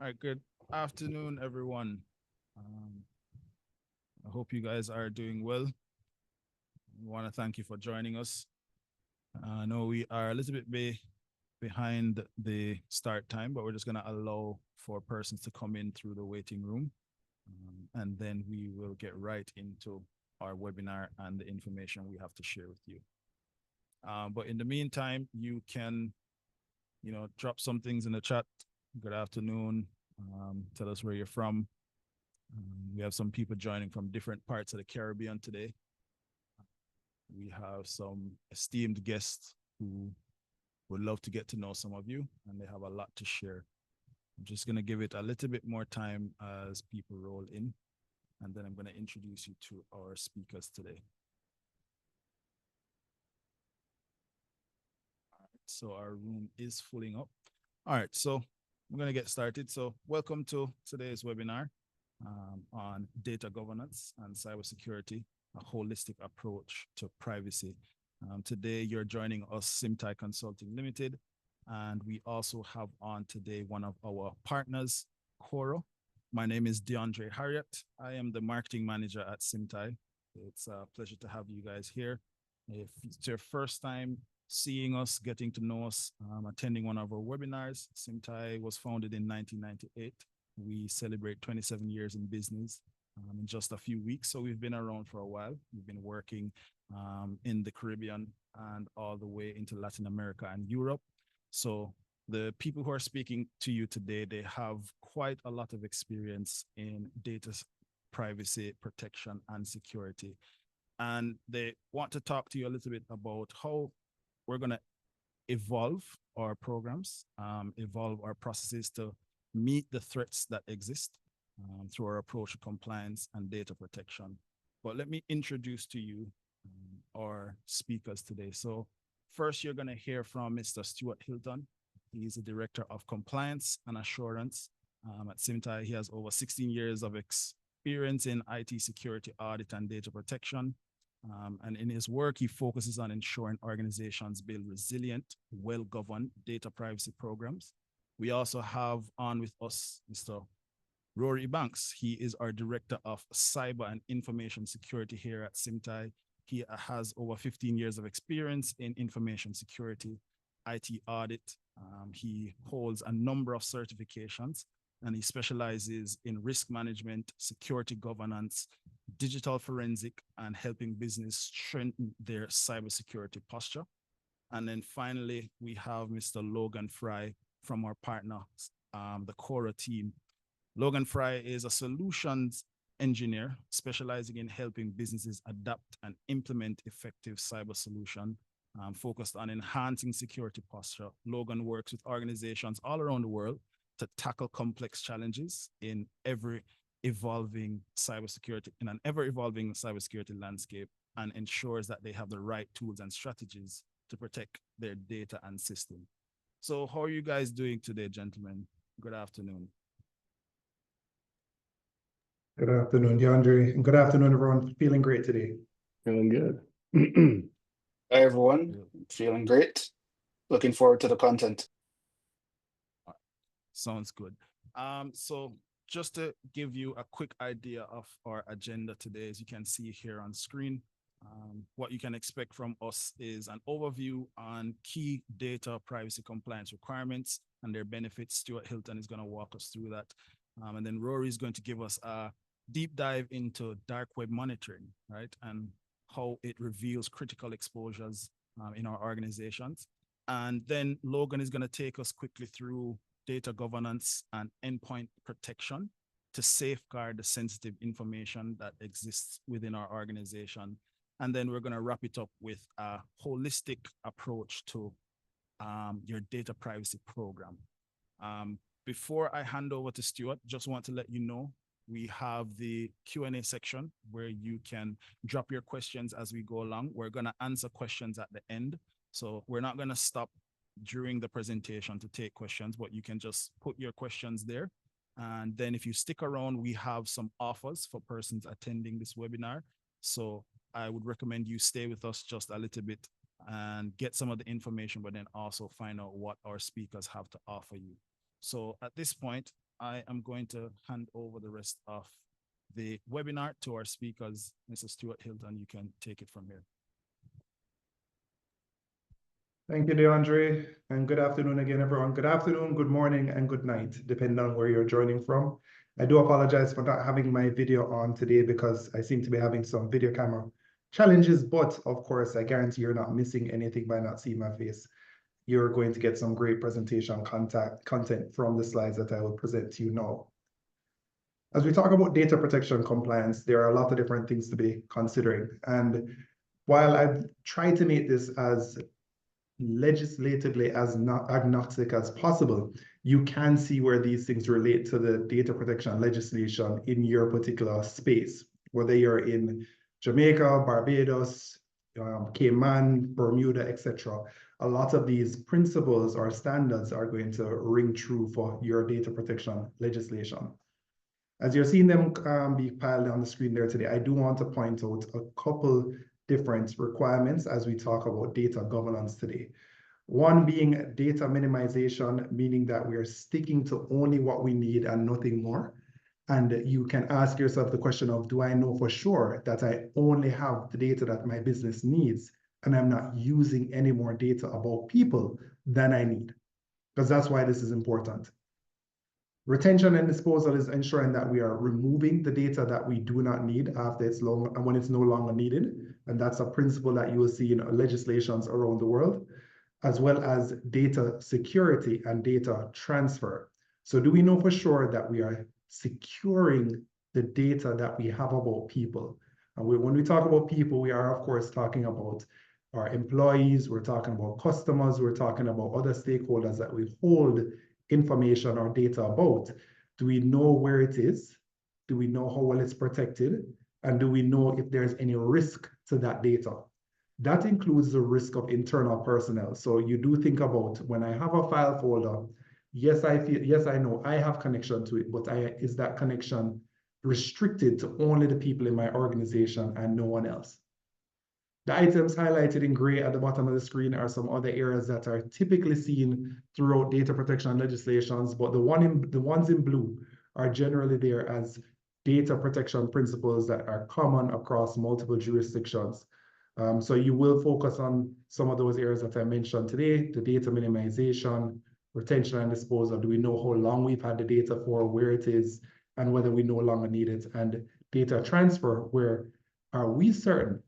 All right, good afternoon, everyone. I hope you guys are doing well. We want to thank you for joining us. I know we are a little bit behind the start time, but we're just going to allow for persons to come in through the waiting room. And then we will get right into our webinar and the information we have to share with you. But in the meantime, you can, drop some things in the chat. Good afternoon. Tell us where you're from. We have some people joining from different parts of the Caribbean today. We have some esteemed guests who would love to get to know some of you, and they have a lot to share. I'm just going to give it a little bit more time as people roll in, and then I'm going to introduce you to our speakers today. All right, so our room is filling up. All right, so we're going to get started. So welcome to today's webinar on data governance and cybersecurity, a holistic approach to privacy. Today, you're joining us, Symptai Consulting Limited, and we also have on today one of our partners, Coro. My name is DeAndre Harriet. I am the marketing manager at Symptai. It's a pleasure to have you guys here. If it's your first time seeing us, getting to know us, attending one of our webinars, Symptai was founded in 1998. We celebrate 27 years in business in just a few weeks. So we've been around for a while. We've been working in the Caribbean and all the way into Latin America and Europe. So the people who are speaking to you today, they have quite a lot of experience in data privacy, protection, and security. And they want to talk to you a little bit about how we're going to evolve our programs, evolve our processes to meet the threats that exist through our approach to compliance and data protection. But let me introduce to you our speakers today. So first, you're going to hear from Mr. Stuart Hilton. He's the Director of Compliance and Assurance at Symptai. He has over 16 years of experience in IT security audit and data protection. And in his work, he focuses on ensuring organizations build resilient, well-governed data privacy programs. We also have on with us Mr. Rory Banks. He is our Director of Cyber and Information Security here at Symptai. He has over 15 years of experience in information security, IT audit. He holds a number of certifications, and he specializes in risk management, security governance, digital forensic, and helping business strengthen their cybersecurity posture. And then finally, we have Mr. Logan Fry from our partner, the Coro team. Logan Fry is a solutions engineer specializing in helping businesses adapt and implement effective cyber solutions focused on enhancing security posture. Logan works with organizations all around the world to tackle complex challenges in an ever-evolving cybersecurity landscape, and ensures that they have the right tools and strategies to protect their data and system. So how are you guys doing today, gentlemen? Good afternoon. Good afternoon, DeAndre, and good afternoon, everyone. Feeling great today. Feeling good. Hi, everyone. Feeling great. Looking forward to the content. Sounds good. So just to give you a quick idea of our agenda today, as you can see here on screen, what you can expect from us is an overview on key data privacy compliance requirements and their benefits. Stuart Hilton is going to walk us through that. And then Rory is going to give us a deep dive into dark web monitoring, right? And how it reveals critical exposures in our organizations. And then Logan is going to take us quickly through data governance and endpoint protection to safeguard the sensitive information that exists within our organization. And then we're going to wrap it up with a holistic approach to your data privacy program. Before I hand over to Stuart, just want to let you know, we have the Q&A section where you can drop your questions as we go along. We're going to answer questions at the end. So we're not going to stop during the presentation to take questions, but you can just put your questions there. And then if you stick around, we have some offers for persons attending this webinar. So I would recommend you stay with us just a little bit and get some of the information, but then also find out what our speakers have to offer you. So at this point, I am going to hand over the rest of the webinar to our speakers. Mr. Stuart Hilton, you can take it from here. Thank you, DeAndre, and good afternoon again, everyone. Good afternoon, good morning, and good night, depending on where you're joining from. I do apologize for not having my video on today because I seem to be having some video camera challenges, but of course, I guarantee you're not missing anything by not seeing my face. You're going to get some great presentation content from the slides that I will present to you now. As we talk about data protection compliance, there are a lot of different things to be considering. And while I've tried to make this as legislatively as not agnostic as possible, you can see where these things relate to the data protection legislation in your particular space, whether you're in Jamaica, Barbados, Cayman, Bermuda, etc. A lot of these principles or standards are going to ring true for your data protection legislation. As you're seeing them be piled on the screen there today, I do want to point out a couple different requirements as we talk about data governance today. One being data minimization, meaning that we are sticking to only what we need and nothing more. And you can ask yourself the question of, do I know for sure that I only have the data that my business needs and I'm not using any more data about people than I need? Because that's why this is important. Retention and disposal is ensuring that we are removing the data that we do not need after it's long and when it's no longer needed. And that's a principle that you will see in legislations around the world, as well as data security and data transfer. So do we know for sure that we are securing the data that we have about people? And when we talk about people, we are of course talking about our employees, we're talking about customers, we're talking about other stakeholders that we hold information or data about. Do we know where it is? Do we know how well it's protected? And do we know if there's any risk to that data? That includes the risk of internal personnel. So you do think about when I have a file folder, yes, I know I have connection to it, but is that connection restricted to only the people in my organization and no one else? The items highlighted in gray at the bottom of the screen are some other areas that are typically seen throughout data protection legislations, but the ones in blue are generally there as data protection principles that are common across multiple jurisdictions. So you will focus on some of those areas that I mentioned today, the data minimization, retention and disposal. Do we know how long we've had the data for, where it is, and whether we no longer need it? And data transfer, where are we certain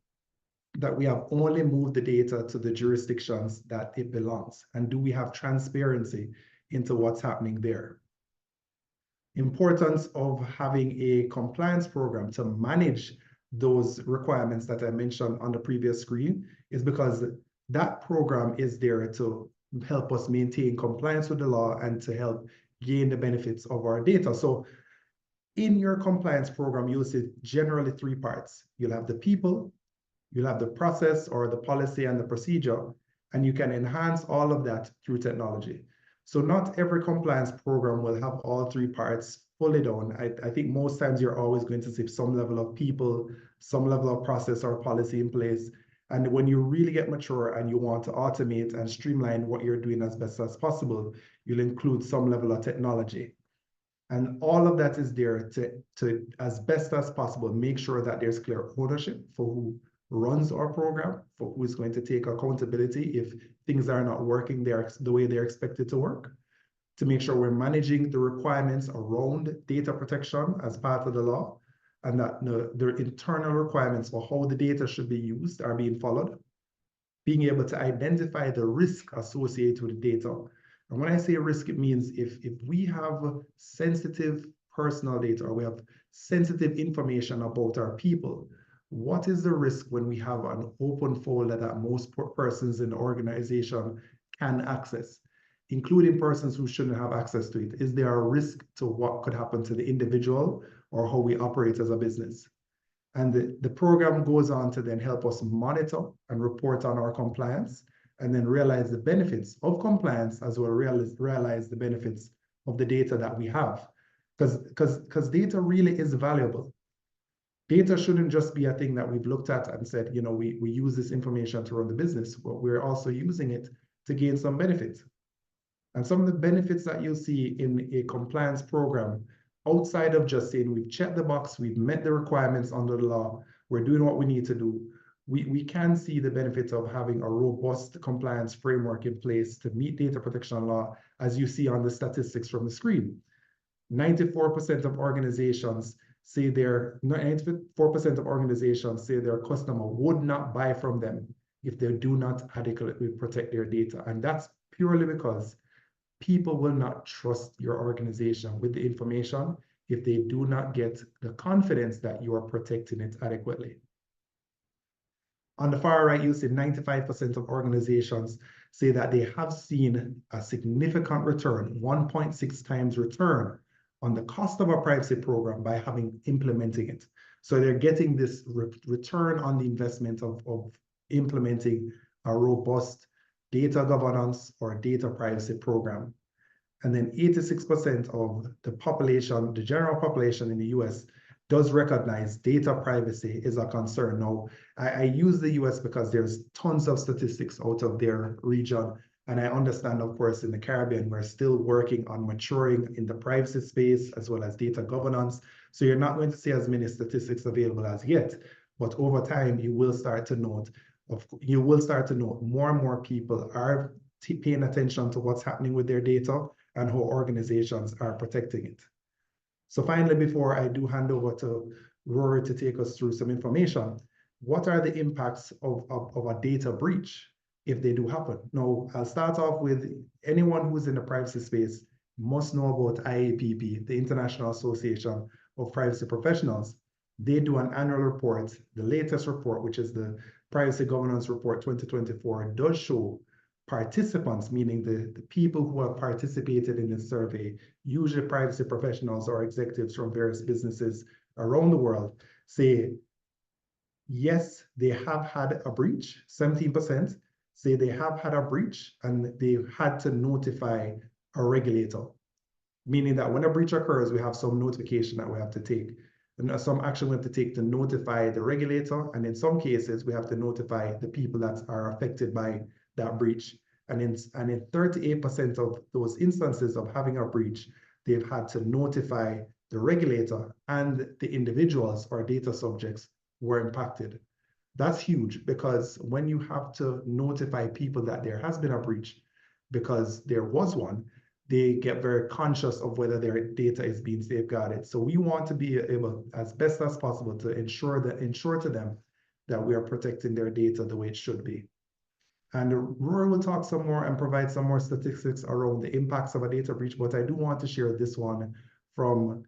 that we have only moved the data to the jurisdictions that it belongs? And do we have transparency into what's happening there? Importance of having a compliance program to manage those requirements that I mentioned on the previous screen is because that program is there to help us maintain compliance with the law and to help gain the benefits of our data. So in your compliance program, you'll see generally three parts. You'll have the people, you'll have the process or the policy and the procedure, and you can enhance all of that through technology. So not every compliance program will have all three parts fully done. I think most times you're always going to see some level of people, some level of process or policy in place. And when you really get mature and you want to automate and streamline what you're doing as best as possible, you'll include some level of technology. And all of that is there to as best as possible, make sure that there's clear ownership for who runs our program, for who is going to take accountability if things are not working the way they're expected to work, to make sure we're managing the requirements around data protection as part of the law, and that the internal requirements for how the data should be used are being followed, being able to identify the risk associated with the data. And when I say risk, it means if we have sensitive personal data or we have sensitive information about our people, what is the risk when we have an open folder that most persons in the organization can access, including persons who shouldn't have access to it? Is there a risk to what could happen to the individual or how we operate as a business? And the program goes on to then help us monitor and report on our compliance, and then realize the benefits of compliance as well as realize the benefits of the data that we have. Because data really is valuable. Data shouldn't just be a thing that we've looked at and said, you know, we use this information to run the business, but we're also using it to gain some benefits. And some of the benefits that you'll see in a compliance program, outside of just saying we've checked the box, we've met the requirements under the law, we're doing what we need to do, we can see the benefits of having a robust compliance framework in place to meet data protection law, as you see on the statistics from the screen. 94% of organizations say 94% of organizations say their customer would not buy from them if they do not adequately protect their data. And that's purely because people will not trust your organization with the information if they do not get the confidence that you are protecting it adequately. On the far right, you see 95% of organizations say that they have seen a significant return, 1.6 times return on the cost of a privacy program by implementing it. So they're getting this return on the investment of implementing a robust data governance or data privacy program. And then 86% of the population, the general population in the US, does recognize data privacy is a concern. Now, I use the US because there's tons of statistics out of their region. And I understand, of course, in the Caribbean, we're still working on maturing in the privacy space as well as data governance. So you're not going to see as many statistics available as yet. But over time, you will start to note more and more people are paying attention to what's happening with their data and how organizations are protecting it. So finally, before I do hand over to Rory to take us through some information, what are the impacts of a data breach if they do happen? Now, I'll start off with anyone who's in the privacy space must know about IAPP, the International Association of Privacy Professionals. They do an annual report. The latest report, which is the Privacy Governance Report 2024, does show participants, meaning the people who have participated in this survey, usually privacy professionals or executives from various businesses around the world, say, yes, they have had a breach. 17% say they have had a breach and they've had to notify a regulator, meaning that when a breach occurs, we have some notification that we have to take, and some action we have to take to notify the regulator. And in some cases, we have to notify the people that are affected by that breach. And in 38% of those instances of having a breach, they've had to notify the regulator and the individuals or data subjects who were impacted. That's huge, because when you have to notify people that there has been a breach because there was one, they get very conscious of whether their data is being safeguarded. So we want to be able, as best as possible, to ensure to them that we are protecting their data the way it should be. And Rory will talk some more and provide some more statistics around the impacts of a data breach, but I do want to share this one from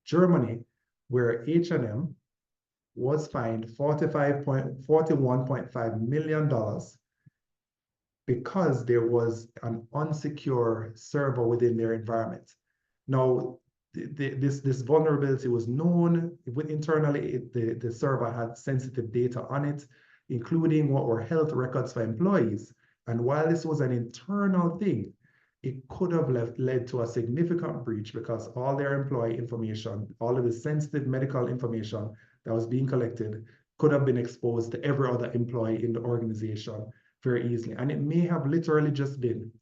Germany, where H&M was fined $41.5 million because there was an unsecure server within their environment. Now, this vulnerability was known internally. The server had sensitive data on it, including what were health records for employees. And while this was an internal thing, it could have led to a significant breach because all their employee information, all of the sensitive medical information that was being collected could have been exposed to every other employee in the organization very easily. And it may have literally just been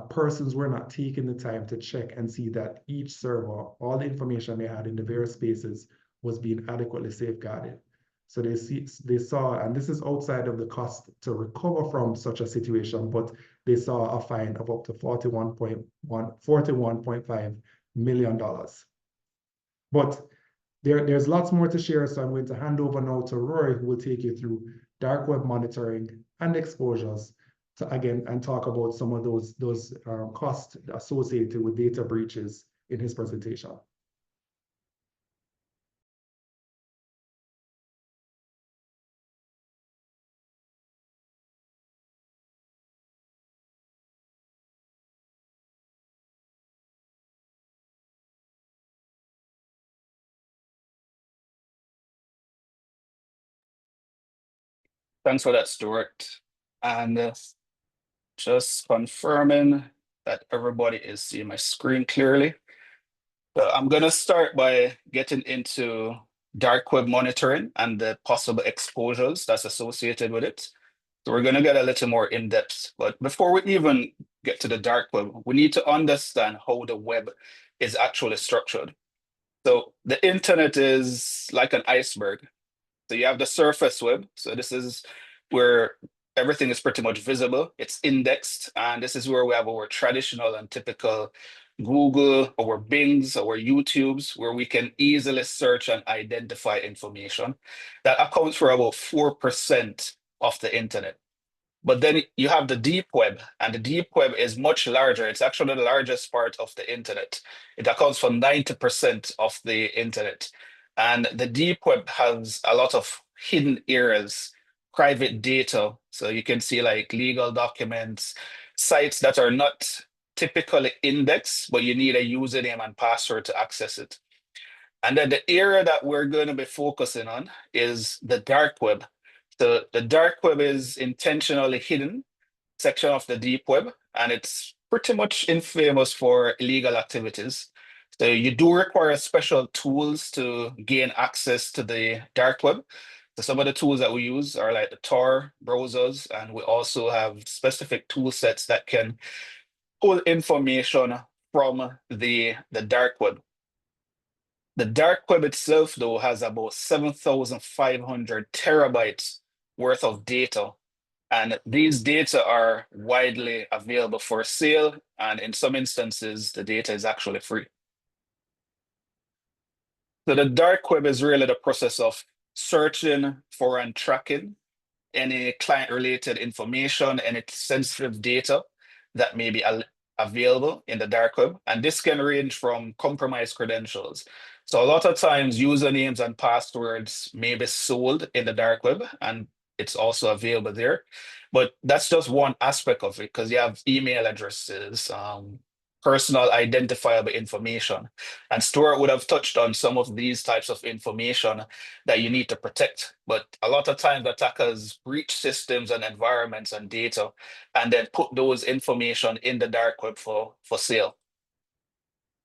persons were not taking the time to check and see that each server, all the information they had in the various spaces, was being adequately safeguarded. So they saw, and this is outside of the cost to recover from such a situation, but they saw a fine of up to $41.5 million. But there's lots more to share, so I'm going to hand over now to Rory, who will take you through dark web monitoring and exposures and talk about some of those costs associated with data breaches in his presentation. Thanks for that, Stuart. And just confirming that everybody is seeing my screen clearly. So I'm going to start by getting into dark web monitoring and the possible exposures that's associated with it. So we're going to get a little more in depth. But before we even get to the dark web, we need to understand how the web is actually structured. So the internet is like an iceberg. So you have the surface web. So this is where everything is pretty much visible. It's indexed. And this is where we have our traditional and typical Google, our Bings, our YouTubes, where we can easily search and identify information. That accounts for about 4% of the internet. But then you have the deep web, and the deep web is much larger. It's actually the largest part of the internet. It accounts for 90% of the internet. And the deep web has a lot of hidden areas, private data. So you can see like legal documents, sites that are not typically indexed, but you need a username and password to access it. And then the area that we're going to be focusing on is the dark web. So the dark web is intentionally hidden section of the deep web, and it's pretty much infamous for illegal activities. So you do require special tools to gain access to the dark web. So some of the tools that we use are like the Tor browsers, and we also have specific tool sets that can pull information from the dark web. The dark web itself, though, has about 7,500 terabytes worth of data. And these data are widely available for sale. And in some instances, the data is actually free. So the dark web is really the process of searching for and tracking any client-related information, any sensitive data that may be available in the dark web. And this can range from compromised credentials. So a lot of times usernames and passwords may be sold in the dark web, and it's also available there. But that's just one aspect of it, because you have email addresses, personal identifiable information. And Stuart would have touched on some of these types of information that you need to protect. But a lot of times attackers breach systems and environments and data, and then put those information in the dark web for sale.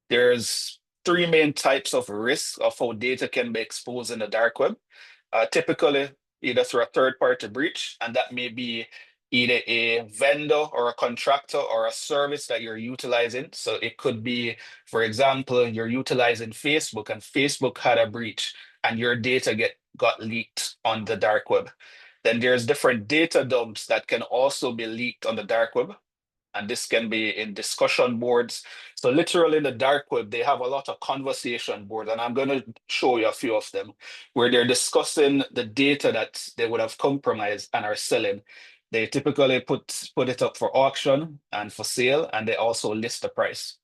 There's three main types of risks of how data can be exposed in the dark web. Typically, either through a third-party breach, and that may be either a vendor or a contractor or a service that you're utilizing. So it could be, for example, you're utilizing Facebook and Facebook had a breach and your data got leaked on the dark web. Then there's different data dumps that can also be leaked on the dark web. And this can be in discussion boards. So literally in the dark web, they have a lot of conversation boards, and I'm going to show you a few of them where they're discussing the data that they would have compromised and are selling. They typically put it up for auction and for sale, and they also list the price.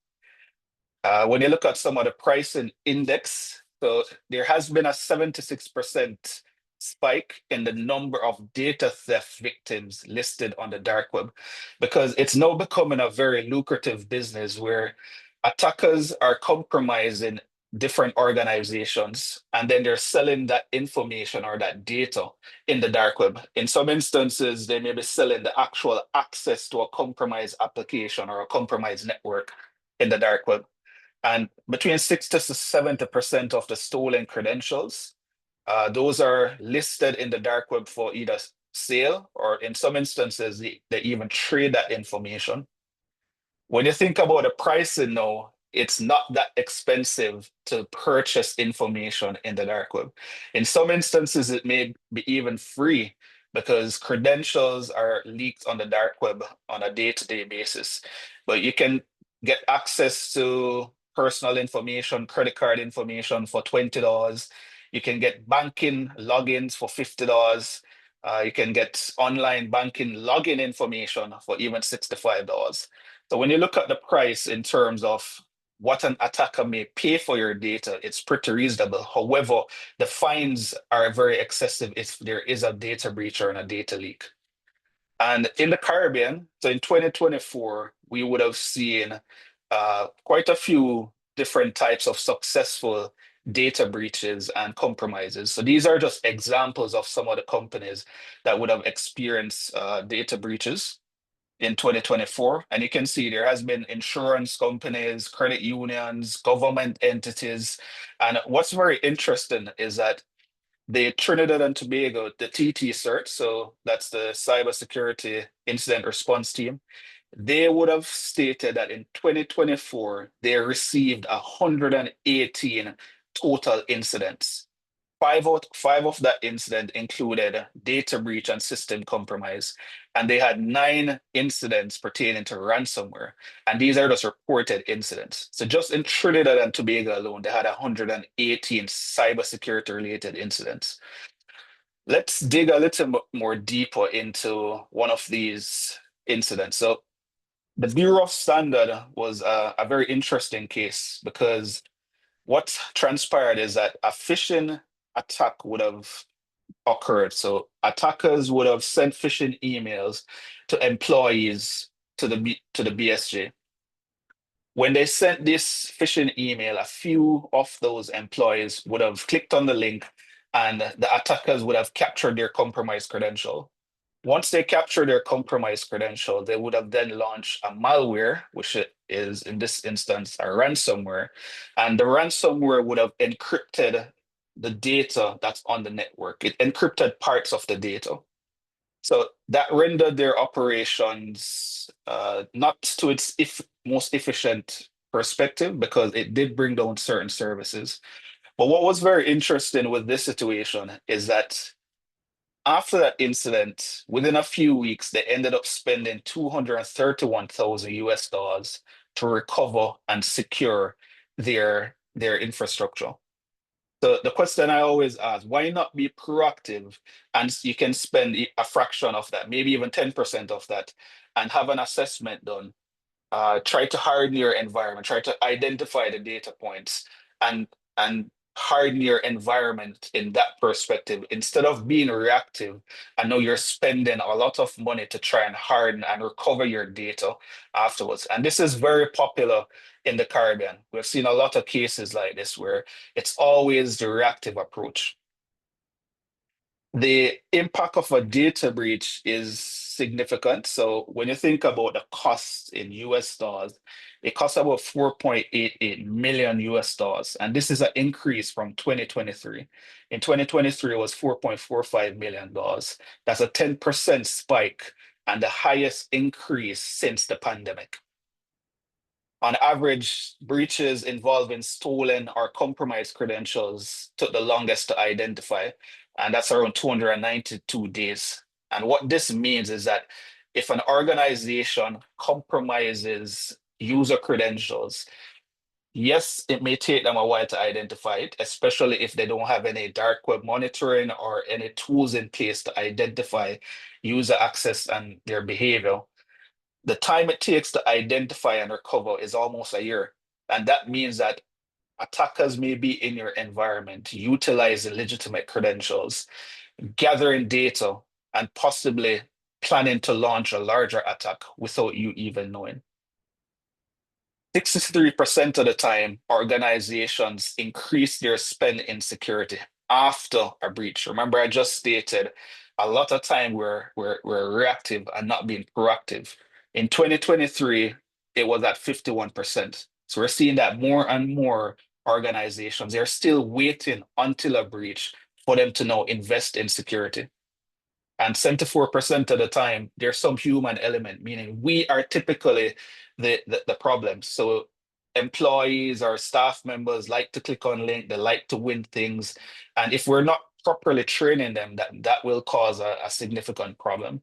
When you look at some of the pricing index, so there has been a 76% spike in the number of data theft victims listed on the dark web, because it's now becoming a very lucrative business where attackers are compromising different organizations and then they're selling that information or that data in the dark web. In some instances, they may be selling the actual access to a compromised application or a compromised network in the dark web. And between 60 to 70% of the stolen credentials, those are listed in the dark web for either sale or in some instances, they even trade that information. When you think about the pricing now, it's not that expensive to purchase information in the dark web. In some instances, it may be even free because credentials are leaked on the dark web on a day-to-day basis. But you can get access to personal information, credit card information for $20. You can get banking logins for $50. You can get online banking login information for even $65. So when you look at the price in terms of what an attacker may pay for your data, it's pretty reasonable. However, the fines are very excessive if there is a data breach or a data leak. And in the Caribbean, so in 2024, we would have seen quite a few different types of successful data breaches and compromises. So these are just examples of some of the companies that would have experienced data breaches in 2024. And you can see there has been insurance companies, credit unions, government entities. And what's very interesting is that the Trinidad and Tobago, the TT CERT, so that's the Cybersecurity Incident Response Team, they would have stated that in 2024, they received 118 total incidents. Five of that incident included data breach and system compromise, and they had 9 incidents pertaining to ransomware. And these are just reported incidents. So just in Trinidad and Tobago alone, they had 118 cybersecurity related incidents. Let's dig a little more deeper into one of these incidents. So the Bureau of Standard was a very interesting case because what transpired is that a phishing attack would have occurred. So attackers would have sent phishing emails to employees to the BSJ. When they sent this phishing email, a few of those employees would have clicked on the link and the attackers would have captured their compromised credential. Once they capture their compromised credential, they would have then launched a malware, which is in this instance a ransomware, and the ransomware would have encrypted the data that's on the network. It encrypted parts of the data. So that rendered their operations not to its most efficient perspective because it did bring down certain services. But what was very interesting with this situation is that after that incident, within a few weeks, they ended up spending 231,000 US dollars to recover and secure their infrastructure. So the question I always ask, why not be proactive and you can spend a fraction of that, maybe even 10% of that, and have an assessment done. Try to harden your environment, try to identify the data points and harden your environment in that perspective instead of being reactive. I know you're spending a lot of money to try and harden and recover your data afterwards. And this is very popular in the Caribbean. We've seen a lot of cases like this where it's always the reactive approach. The impact of a data breach is significant. So when you think about the cost in US dollars, it costs about 4.88 million US dollars. And this is an increase from 2023. In 2023, it was $4.45 million. That's a 10% spike and the highest increase since the pandemic. On average, breaches involving stolen or compromised credentials took the longest to identify, and that's around 292 days. And what this means is that if an organization compromises user credentials, yes, it may take them a while to identify it, especially if they don't have any dark web monitoring or any tools in place to identify user access and their behavior. The time it takes to identify and recover is almost a year. And that means that attackers may be in your environment, utilizing legitimate credentials, gathering data, and possibly planning to launch a larger attack without you even knowing. 63% of the time, organizations increase their spend in security after a breach. Remember, I just stated a lot of time we're reactive and not being proactive. In 2023, it was at 51%. So we're seeing that more and more organizations, they're still waiting until a breach for them to now invest in security. And 74% of the time, there's some human element, meaning we are typically the problem. So employees or staff members like to click on link, they like to win things. And if we're not properly training them, that will cause a significant problem.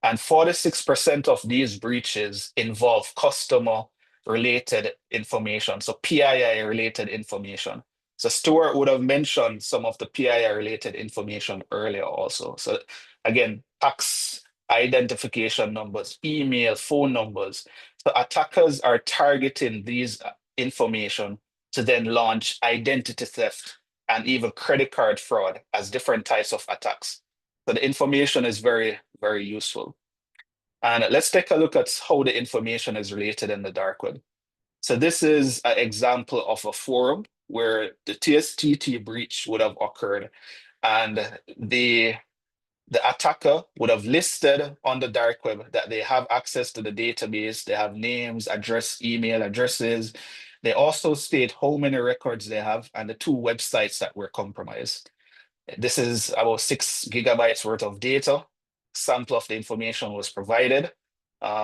And 46% of these breaches involve customer related information, so PII related information. So Stuart would have mentioned some of the PII related information earlier also. So again, tax identification numbers, email, phone numbers. So attackers are targeting these information to then launch identity theft and even credit card fraud as different types of attacks. So the information is very, very useful. And let's take a look at how the information is related in the dark web. So this is an example of a forum where the TSTT breach would have occurred and the attacker would have listed on the dark web that they have access to the database, they have names, email addresses. They also state how many records they have and the 2 websites that were compromised. This is about 6 gigabytes worth of data. Sample of the information was provided.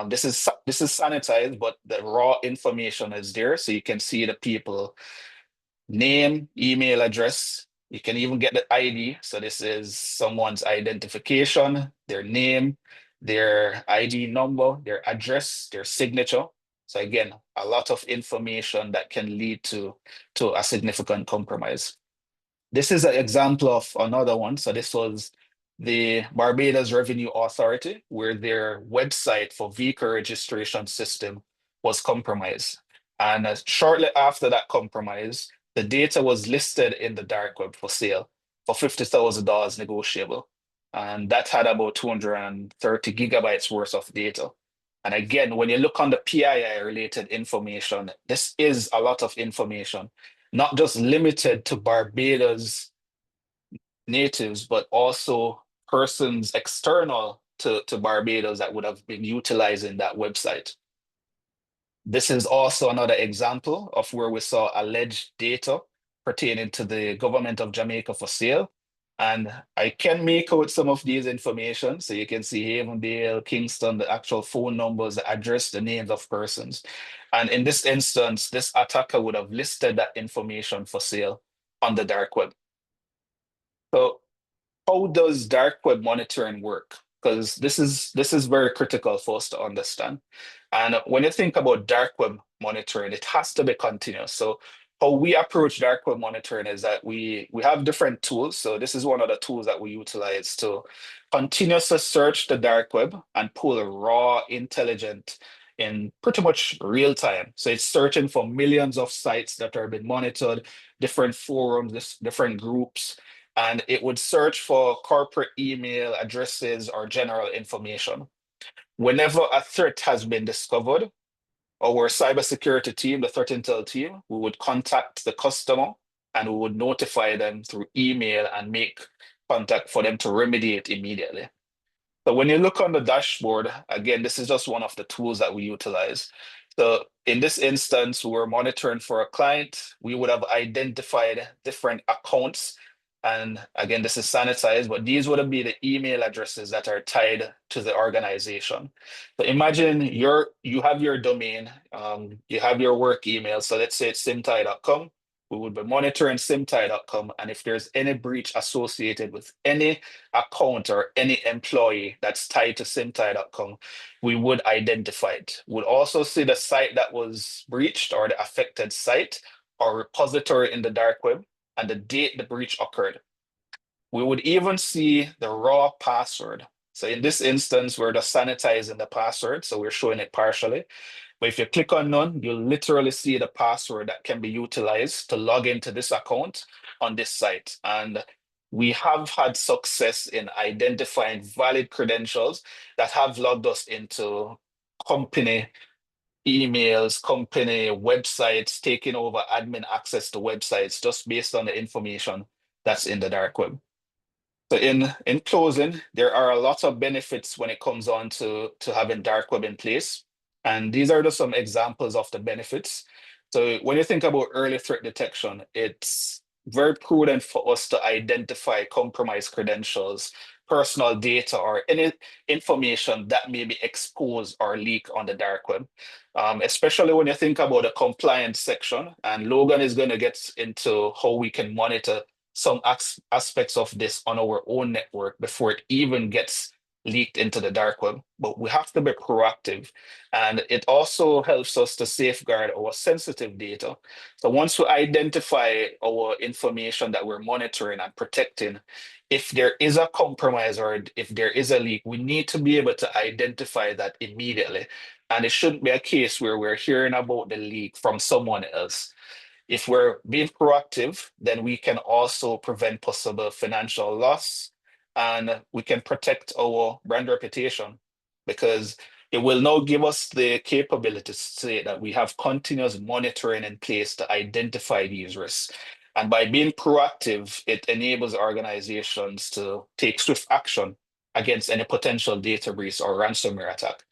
This is sanitized, but the raw information is there, so you can see the people name, email address. You can even get the ID. So this is someone's identification, their name, their ID number, their address, their signature. So again, a lot of information that can lead to a significant compromise. This is an example of another one. So this was the Barbados Revenue Authority, where their website for vehicle registration system was compromised. And shortly after that compromise, the data was listed in the dark web for sale for $50,000 negotiable. And that had about 230 gigabytes worth of data. And again, when you look on the PII related information, this is a lot of information, not just limited to Barbados natives, but also persons external to Barbados that would have been utilizing that website. This is also another example of where we saw alleged data pertaining to the government of Jamaica for sale. And I can make out some of these information. So you can see Havendale, Kingston, the actual phone numbers, the address, the names of persons. And in this instance, this attacker would have listed that information for sale on the dark web. So how does dark web monitoring work? Because this is very critical for us to understand. And when you think about dark web monitoring, it has to be continuous. So how we approach dark web monitoring is that we have different tools. So this is one of the tools that we utilize to continuously search the dark web and pull raw intelligence in pretty much real time. So it's searching for millions of sites that are being monitored, different forums, different groups, and it would search for corporate email addresses or general information. Whenever a threat has been discovered, our cybersecurity team, the threat intel team, we would contact the customer and we would notify them through email and make contact for them to remediate immediately. So when you look on the dashboard, again, this is just one of the tools that we utilize. So in this instance, we're monitoring for a client. We would have identified different accounts. And again, this is sanitized, but these would be the email addresses that are tied to the organization. So imagine you have your domain, you have your work email. So let's say it's simtai.com. We would be monitoring simtai.com. And if there's any breach associated with any account or any employee that's tied to simtai.com, we would identify it. We'd also see the site that was breached or the affected site or repository in the dark web and the date the breach occurred. We would even see the raw password. So in this instance, we're just sanitizing the password, so we're showing it partially. But if you click on none, you'll literally see the password that can be utilized to log into this account on this site. And we have had success in identifying valid credentials that have logged us into company emails, company websites, taking over admin access to websites just based on the information that's in the dark web. So in closing, there are a lot of benefits when it comes on to having dark web in place. And these are just some examples of the benefits. So when you think about early threat detection, it's very prudent for us to identify compromised credentials, personal data, or any information that may be exposed or leaked on the dark web. Especially when you think about the compliance section, and Logan is going to get into how we can monitor some aspects of this on our own network before it even gets leaked into the dark web. But we have to be proactive. And it also helps us to safeguard our sensitive data. So once we identify our information that we're monitoring and protecting, if there is a compromise or if there is a leak, we need to be able to identify that immediately. And it shouldn't be a case where we're hearing about the leak from someone else. If we're being proactive, then we can also prevent possible financial loss and we can protect our brand reputation because it will now give us the capability to say that we have continuous monitoring in place to identify these risks. And by being proactive, it enables organizations to take swift action against any potential data breach or ransomware attack.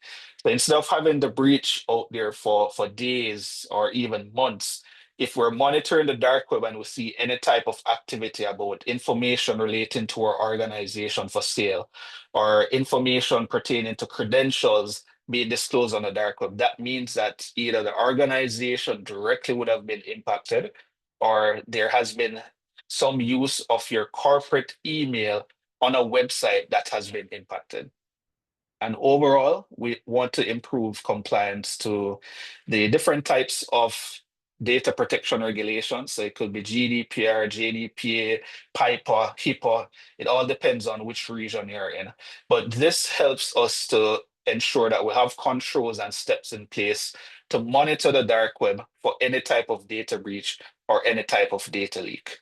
So instead of having the breach out there for days or even months, if we're monitoring the dark web and we see any type of activity about information relating to our organization for sale or information pertaining to credentials being disclosed on the dark web, that means that either the organization directly would have been impacted or there has been some use of your corporate email on a website that has been impacted. And overall, we want to improve compliance to the different types of data protection regulations. So it could be GDPR, JDPA, PIPA, HIPAA. It all depends on which region you're in. But this helps us to ensure that we have controls and steps in place to monitor the dark web for any type of data breach or any type of data leak.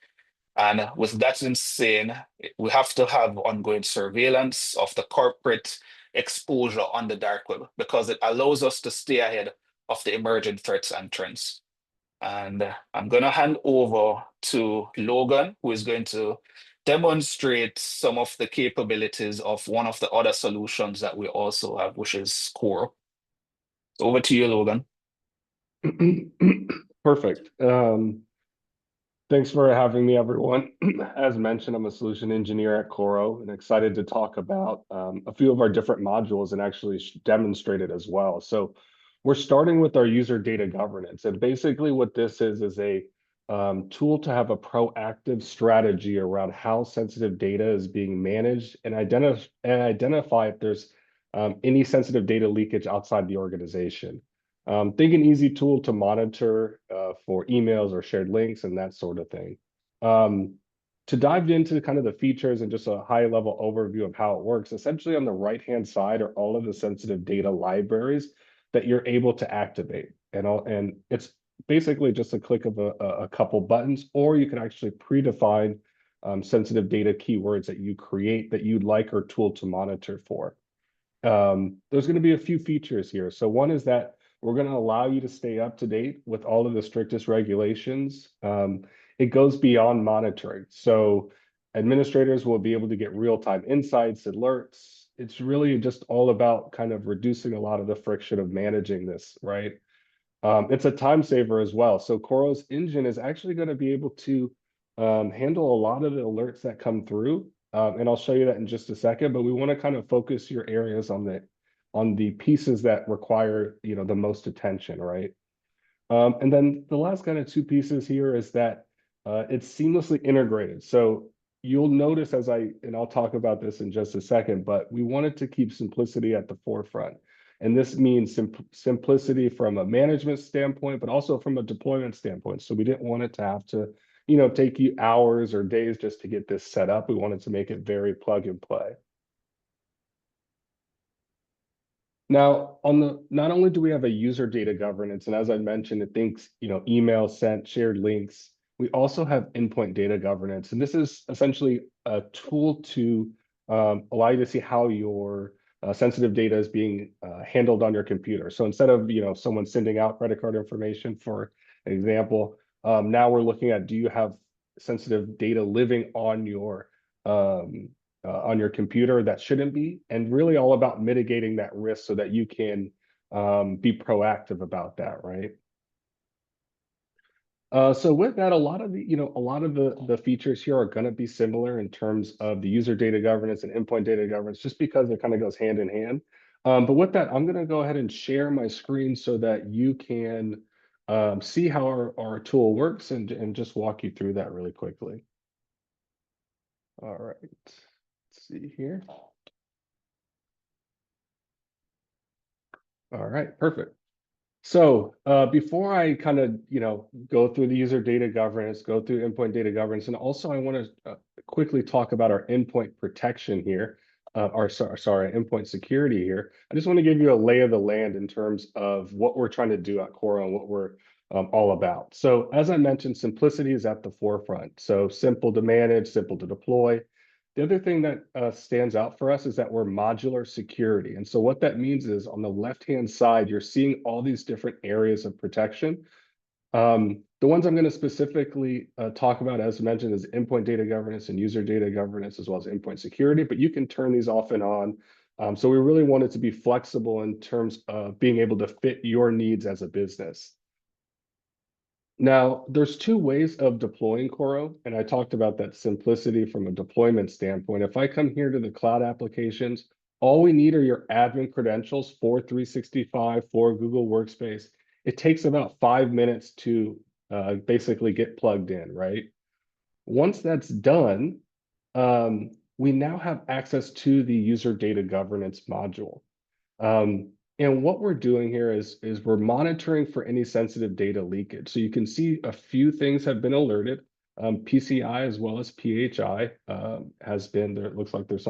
And with that in saying, we have to have ongoing surveillance of the corporate exposure on the dark web because it allows us to stay ahead of the emerging threats and trends. And I'm going to hand over to Logan, who is going to demonstrate some of the capabilities of one of the other solutions that we also have, which is Coro. Over to you, Logan. Perfect. Thanks for having me, everyone. As mentioned, I'm a solution engineer at Coro and excited to talk about a few of our different modules and actually demonstrate it as well. So we're starting with our user data governance. And basically what this is a tool to have a proactive strategy around how sensitive data is being managed and identify if there's any sensitive data leakage outside the organization. Think an easy tool to monitor for emails or shared links and that sort of thing. To dive into kind of the features and just a high-level overview of how it works, essentially on the right-hand side are all of the sensitive data libraries that you're able to activate. And it's basically just a click of a couple buttons, or you can actually predefine sensitive data keywords that you create that you'd like our tool to monitor for. There's going to be a few features here. So one is that we're going to allow you to stay up to date with all of the strictest regulations. It goes beyond monitoring. So administrators will be able to get real-time insights, alerts. It's really just all about kind of reducing a lot of the friction of managing this, right? It's a time saver as well. So Coro's engine is actually going to be able to handle a lot of the alerts that come through. And I'll show you that in just a second, but we want to kind of focus your areas on the pieces that require, the most attention, right? And then the last kind of two pieces here is that it's seamlessly integrated. So you'll notice and I'll talk about this in just a second, but we wanted to keep simplicity at the forefront. And this means simplicity from a management standpoint, but also from a deployment standpoint. So we didn't want it to have to, take you hours or days just to get this set up. We wanted to make it very plug and play. Now, not only do we have a user data governance, and as I mentioned, it thinks, email sent, shared links. We also have endpoint data governance, and this is essentially a tool to allow you to see how your sensitive data is being handled on your computer. So instead of someone sending out credit card information, for example, now we're looking at, do you have sensitive data living on your computer that shouldn't be, and really all about mitigating that risk so that you can be proactive about that, right? So with that, a lot of the features here are going to be similar in terms of the user data governance and endpoint data governance, just because it kind of goes hand in hand. But with that, I'm going to go ahead and share my screen so that you can see how our tool works and just walk you through that really quickly. All right. Let's see here. All right, perfect. So before I kind of, go through the user data governance, go through endpoint data governance, and also I want to quickly talk about our endpoint protection here, endpoint security here. I just want to give you a lay of the land in terms of what we're trying to do at Coro and what we're all about. So as I mentioned, simplicity is at the forefront. So simple to manage, simple to deploy. The other thing that stands out for us is that we're modular security. And so what that means is on the left-hand side, you're seeing all these different areas of protection. The ones I'm going to specifically talk about, as mentioned, is endpoint data governance and user data governance, as well as endpoint security, but you can turn these off and on. So we really want it to be flexible in terms of being able to fit your needs as a business. Now, there's two ways of deploying Coro, and I talked about that simplicity from a deployment standpoint. If I come here to the cloud applications, all we need are your admin credentials for 365, for Google Workspace. It takes about 5 minutes to basically get plugged in, right? Once that's done, we now have access to the user data governance module. And what we're doing here is we're monitoring for any sensitive data leakage. So you can see a few things have been alerted. PCI as well as PHI has been there. It looks like there's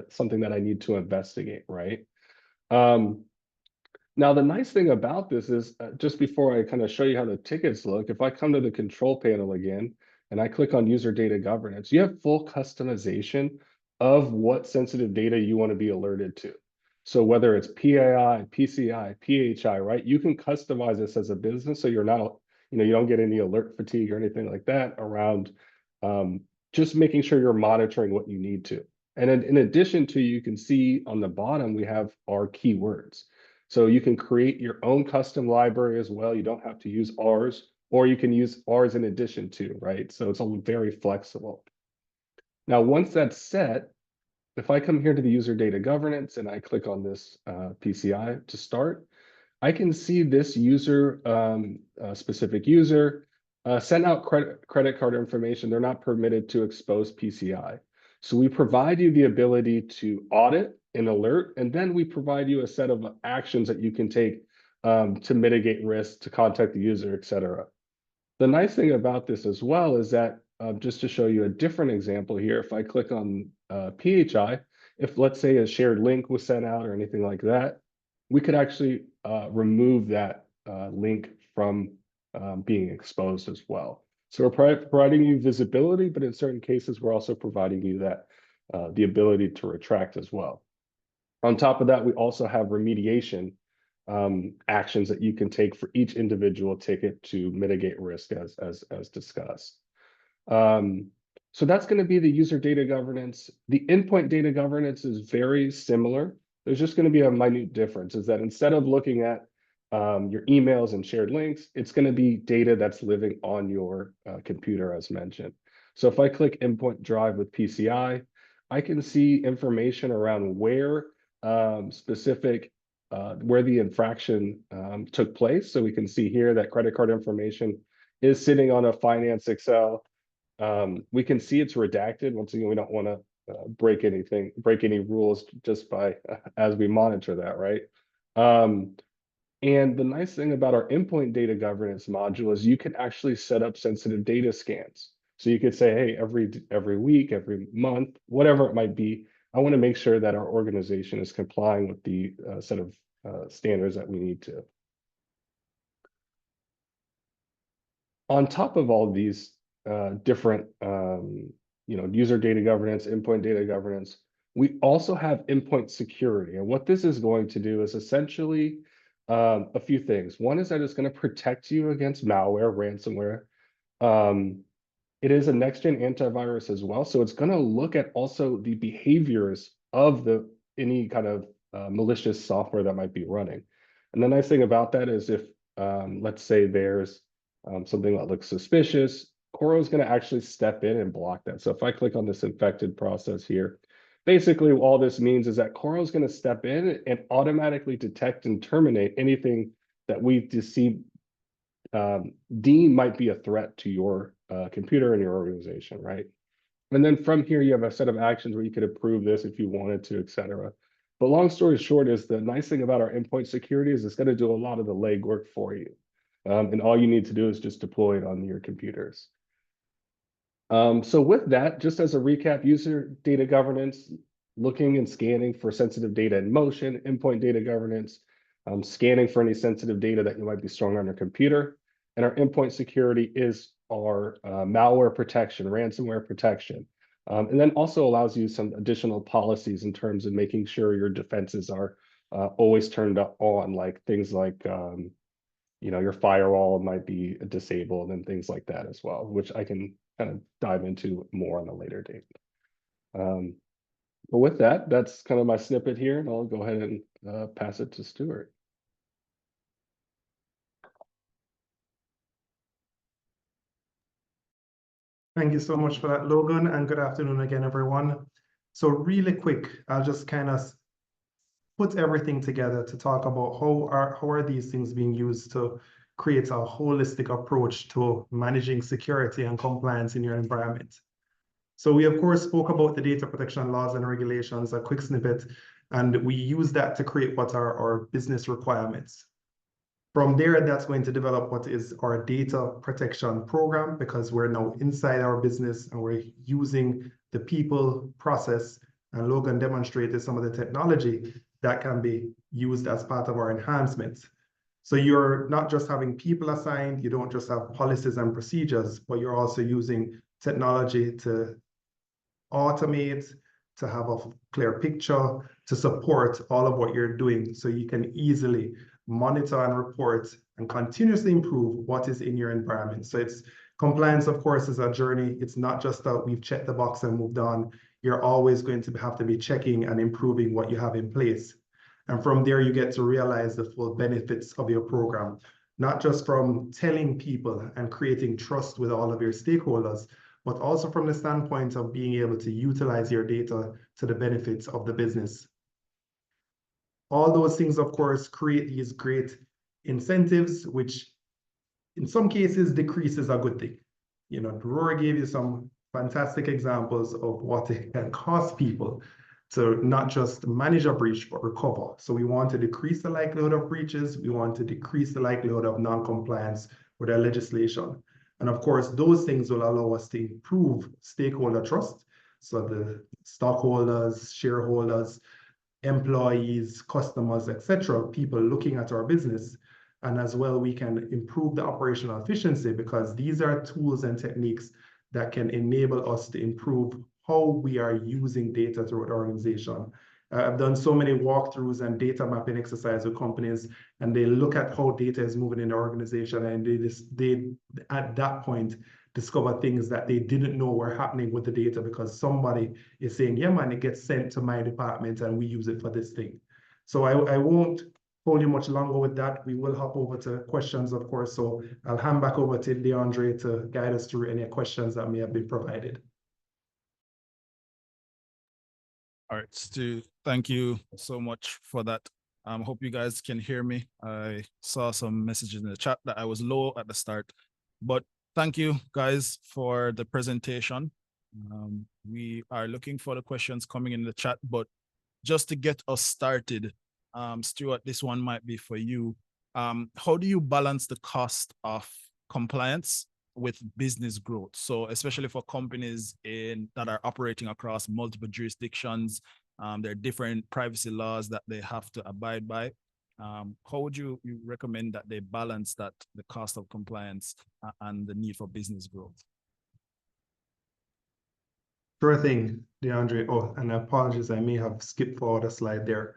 something that I need to investigate, right? Now, the nice thing about this is just before I kind of show you how the tickets look, if I come to the control panel again and I click on user data governance, you have full customization of what sensitive data you want to be alerted to. So whether it's PAI, PCI, PHI, right? You can customize this as a business so you're not, you don't get any alert fatigue or anything like that around just making sure you're monitoring what you need to. And in addition to, you can see on the bottom, we have our keywords. So you can create your own custom library as well. You don't have to use ours, or you can use ours in addition to, right? So it's all very flexible. Now, once that's set, if I come here to the user data governance and I click on this PCI to start, I can see this user, specific user, send out credit card information. They're not permitted to expose PCI. So we provide you the ability to audit and alert, and then we provide you a set of actions that you can take to mitigate risk, to contact the user, et cetera. The nice thing about this as well is that, just to show you a different example here, if I click on PHI, if let's say a shared link was sent out or anything like that, we could actually remove that link from being exposed as well. So we're providing you visibility, but in certain cases, we're also providing you that the ability to retract as well. On top of that, we also have remediation actions that you can take for each individual ticket to mitigate risk as discussed. So that's going to be the user data governance. The endpoint data governance is very similar. There's just going to be a minute difference, is that instead of looking at your emails and shared links, it's going to be data that's living on your computer, as mentioned. So if I click endpoint drive with PCI, I can see information around where specific where the infraction took place. So we can see here that credit card information is sitting on a finance Excel. We can see it's redacted. Once again, we don't want to break any rules just by as we monitor that, right? And the nice thing about our endpoint data governance module is you can actually set up sensitive data scans. So you could say, hey, every week, every month, whatever it might be, I want to make sure that our organization is complying with the set of standards that we need to. On top of all of these different, user data governance, endpoint data governance, we also have endpoint security. And what this is going to do is essentially a few things. One is that it's going to protect you against malware, ransomware. It is a next-gen antivirus as well. So it's going to look at also the behaviors of any kind of malicious software that might be running. And the nice thing about that is if, let's say there's something that looks suspicious, Coro is going to actually step in and block that. So if I click on this infected process here, basically all this means is that Coro is going to step in and automatically detect and terminate anything that we deem might be a threat to your computer and your organization, right? And then from here, you have a set of actions where you could approve this if you wanted to, et cetera. But long story short is the nice thing about our endpoint security is it's going to do a lot of the legwork for you. And all you need to do is just deploy it on your computers. So with that, just as a recap, user data governance, looking and scanning for sensitive data in motion, endpoint data governance, scanning for any sensitive data that you might be storing on your computer. And our endpoint security is our malware protection, ransomware protection. And then also allows you some additional policies in terms of making sure your defenses are always turned on, like things like your firewall might be disabled and things like that as well, which I can kind of dive into more on a later date. But with that, that's kind of my snippet here, and I'll go ahead and pass it to Stuart. Thank you so much for that, Logan, and good afternoon again, everyone. So really quick, I'll just kind of put everything together to talk about how are these things being used to create a holistic approach to managing security and compliance in your environment. So we, of course, spoke about the data protection laws and regulations, a quick snippet, and we use that to create what are our business requirements. From there, that's going to develop what is our data protection program, because we're now inside our business and we're using the people, process, and Logan demonstrated some of the technology that can be used as part of our enhancements. So you're not just having people assigned, you don't just have policies and procedures, but you're also using technology to automate, to have a clear picture, to support all of what you're doing so you can easily monitor and report and continuously improve what is in your environment. So it's compliance, of course, is a journey. It's not just that we've checked the box and moved on. You're always going to have to be checking and improving what you have in place. And from there, you get to realize the full benefits of your program, not just from telling people and creating trust with all of your stakeholders, but also from the standpoint of being able to utilize your data to the benefits of the business. All those things, of course, create these great incentives, which in some cases decreases a good thing. You know, Rory gave you some fantastic examples of what it can cost people to not just manage a breach, but recover. So we want to decrease the likelihood of breaches. We want to decrease the likelihood of non-compliance with our legislation. And of course, those things will allow us to improve stakeholder trust. So the stockholders, shareholders, employees, customers, etc., people looking at our business. And as well, we can improve the operational efficiency because these are tools and techniques that can enable us to improve how we are using data throughout our organization. I've done so many walkthroughs and data mapping exercises with companies, and they look at how data is moving in the organization, and they at that point discover things that they didn't know were happening with the data because somebody is saying, yeah, man, it gets sent to my department and we use it for this thing. So I won't hold you much longer with that. We will hop over to questions, of course. So I'll hand back over to DeAndre to guide us through any questions that may have been provided. All right, Stu, thank you so much for that. Hope you guys can hear me. I saw some messages in the chat that I was low at the start, but thank you guys for the presentation. We are looking for the questions coming in the chat, but just to get us started, Stuart, this one might be for you. How do you balance the cost of compliance with business growth? So especially for companies that are operating across multiple jurisdictions, there are different privacy laws that they have to abide by. How would you recommend that they balance the cost of compliance and the need for business growth? Sure thing, DeAndre. Oh, and apologies, I may have skipped forward a slide there.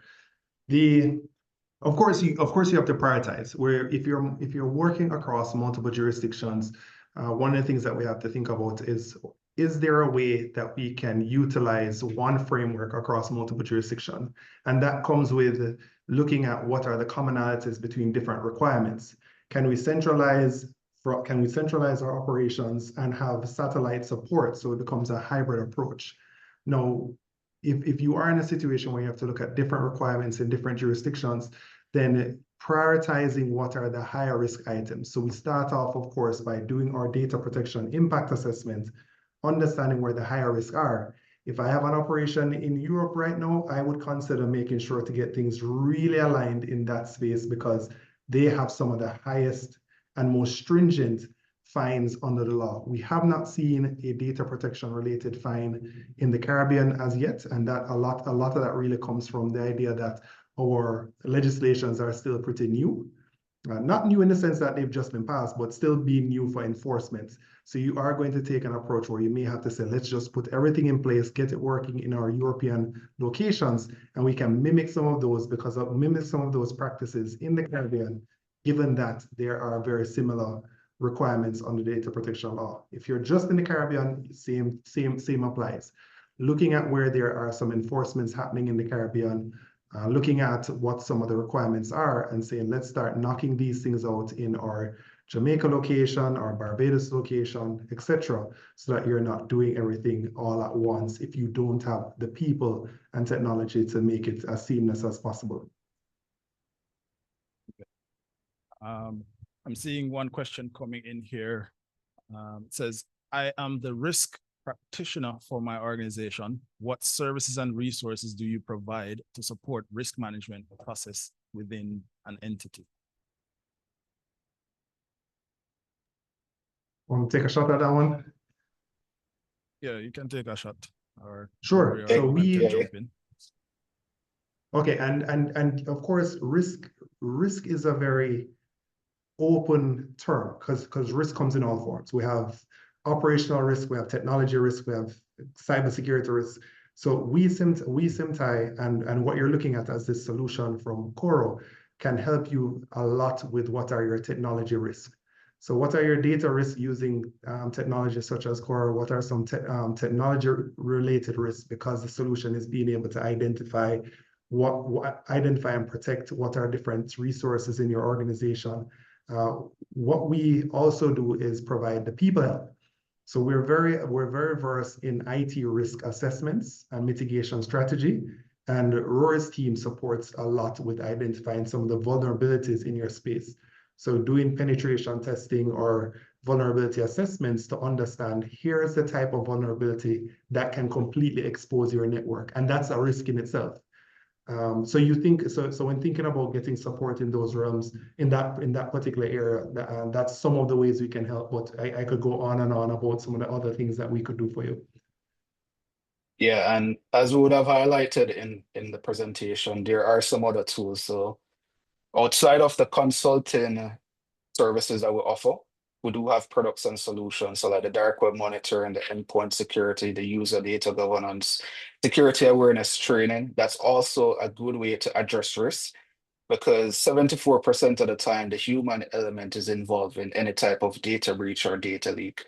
Of course you have to prioritize. Where if you're working across multiple jurisdictions, one of the things that we have to think about is there a way that we can utilize one framework across multiple jurisdictions? And that comes with looking at what are the commonalities between different requirements. Can we centralize our operations and have satellite support so it becomes a hybrid approach? Now, if you are in a situation where you have to look at different requirements in different jurisdictions, then prioritizing what are the higher risk items. So we start off, of course, by doing our data protection impact assessment, understanding where the higher risks are. If I have an operation in Europe right now, I would consider making sure to get things really aligned in that space because they have some of the highest and most stringent fines under the law. We have not seen a data protection related fine in the Caribbean as yet, and that a lot of that really comes from the idea that our legislations are still pretty new. Not new in the sense that they've just been passed, but still being new for enforcement. So you are going to take an approach where you may have to say, let's just put everything in place, get it working in our European locations, and we can mimic some of those practices in the Caribbean, given that there are very similar requirements on the data protection law. If you're just in the Caribbean, same applies. Looking at where there are some enforcements happening in the Caribbean, looking at what some of the requirements are and saying, let's start knocking these things out in our Jamaica location or Barbados location, etc., so that you're not doing everything all at once if you don't have the people and technology to make it as seamless as possible. I'm seeing one question coming in here. It says, I am the risk practitioner for my organization. What services and resources do you provide to support risk management process within an entity? Want to take a shot at that one? Yeah, you can take a shot. Or sure. So we can yeah. jump in. Okay, and of course, risk is a very open term because risk comes in all forms. We have operational risk, we have technology risk, we have cybersecurity risk. So we Symptai and what you're looking at as this solution from Coro can help you a lot with what are your technology risks. So what are your data risks using technology such as Coro? What are some technology related risks? Because the solution is being able to identify identify and protect what are different resources in your organization. What we also do is provide the people help. So we're very versed in IT risk assessments and mitigation strategy. And Rory's team supports a lot with identifying some of the vulnerabilities in your space. So doing penetration testing or vulnerability assessments to understand here's the type of vulnerability that can completely expose your network. And that's a risk in itself. So you think so when thinking about getting support in those realms in that particular area, that's some of the ways we can help. But I could go on and on about some of the other things that we could do for you. Yeah, and as we would have highlighted in the presentation, there are some other tools. So outside of the consulting services that we offer, we do have products and solutions. So like the dark web monitoring, the endpoint security, the user data governance, security awareness training. That's also a good way to address risk, because 74% of the time, the human element is involved in any type of data breach or data leak.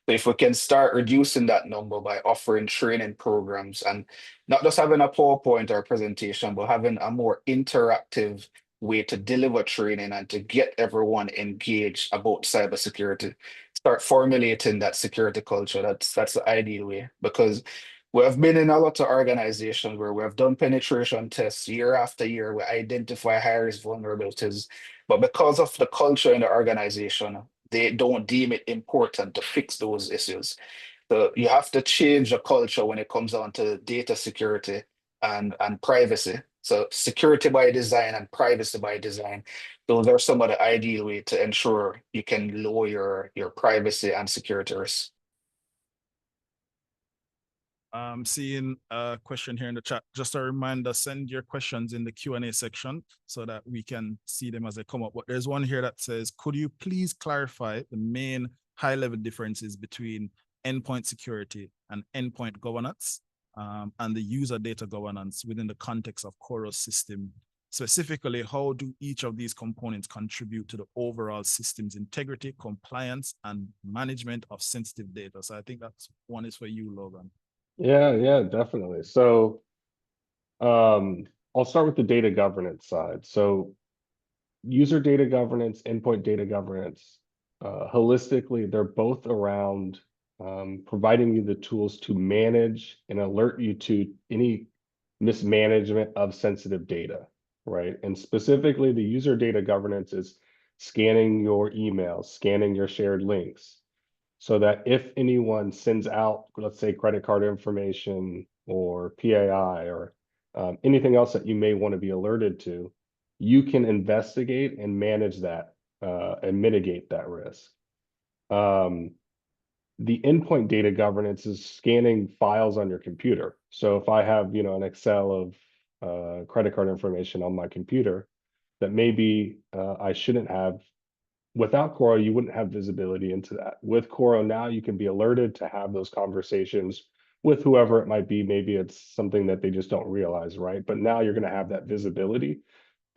So if we can start reducing that number by offering training programs and not just having a PowerPoint or a presentation, but having a more interactive way to deliver training and to get everyone engaged about cybersecurity, start formulating that security culture. That's the ideal way, because we have been in a lot of organizations where we have done penetration tests year after year. We identify high-risk vulnerabilities, but because of the culture in the organization, they don't deem it important to fix those issues. So you have to change the culture when it comes down to data security and privacy. So security by design and privacy by design, those are some of the ideal way to ensure you can lower your privacy and security risks. I'm seeing a question here in the chat. Just a reminder, send your questions in the Q&A section so that we can see them as they come up. But there's one here that says, could you please clarify the main high-level differences between endpoint security and endpoint governance and the user data governance within the context of Coro's system? Specifically, how do each of these components contribute to the overall system's integrity, compliance, and management of sensitive data? So I think that's one is for you, Logan. Yeah, definitely. So I'll start with the data governance side. So user data governance, endpoint data governance, holistically, they're both around providing you the tools to manage and alert you to any mismanagement of sensitive data, right? And specifically, the user data governance is scanning your emails, scanning your shared links, so that if anyone sends out, let's say, credit card information or PAI or anything else that you may want to be alerted to, you can investigate and manage that and mitigate that risk. The endpoint data governance is scanning files on your computer. So if I have, an Excel of credit card information on my computer that maybe I shouldn't have, without Coro, you wouldn't have visibility into that. With Coro now, you can be alerted to have those conversations with whoever it might be. Maybe it's something that they just don't realize, right? But now you're going to have that visibility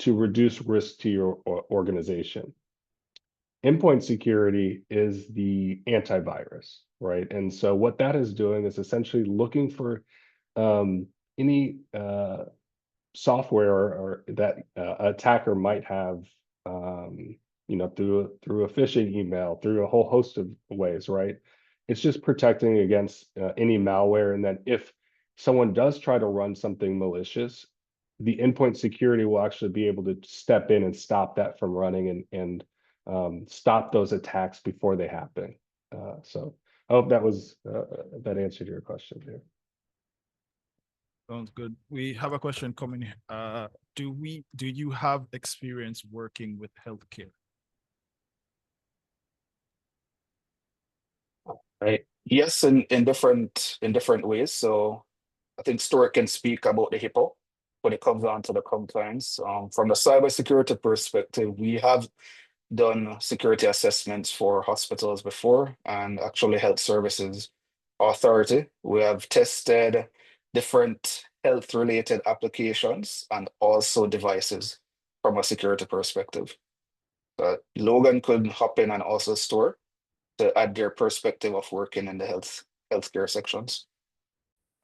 to reduce risk to your organization. Endpoint security is the antivirus, right? And so what that is doing is essentially looking for any software or that attacker might have through a phishing email, through a whole host of ways, right? It's just protecting against any malware. And then if someone does try to run something malicious, the endpoint security will actually be able to step in and stop that from running and stop those attacks before they happen. So I hope that answered your question there. Sounds good. We have a question coming. Do you have experience working with healthcare? Right. Yes, in different ways. So I think Stuart can speak about the HIPAA when it comes down to the compliance. From the cybersecurity perspective, we have done security assessments for hospitals before and actually health services authority. We have tested different health related applications and also devices from a security perspective. Logan could hop in and also Stuart to add their perspective of working in the healthcare sections.